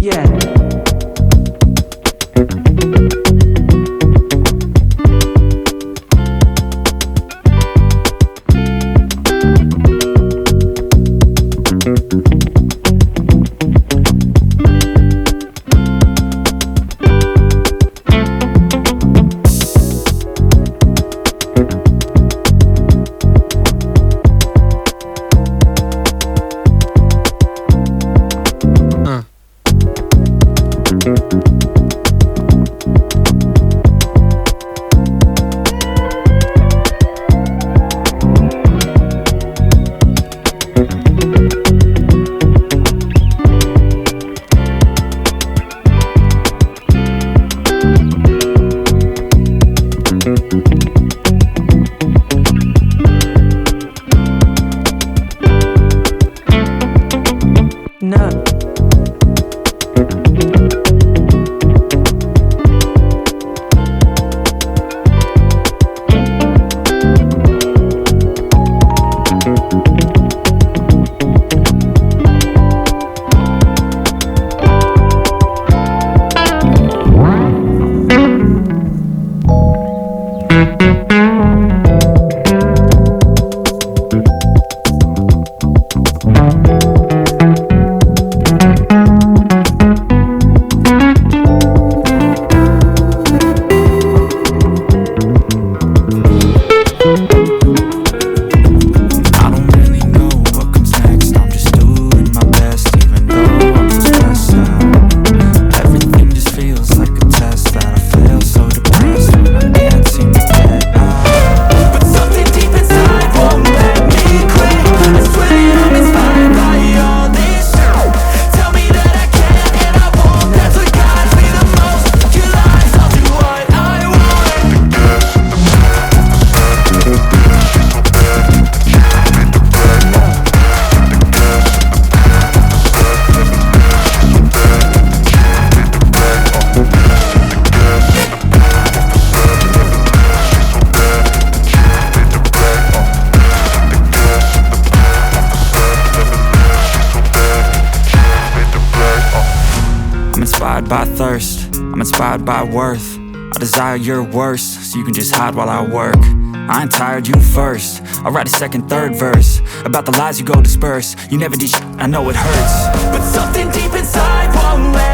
Yeah. No. I'm inspired by thirst, I'm inspired by worth. I desire your worst, so you can just hide while I work. I ain't tired, you first. I'll write a second, third verse about the lies you go disperse. You never did shit, I know it hurts, but something deep inside won't let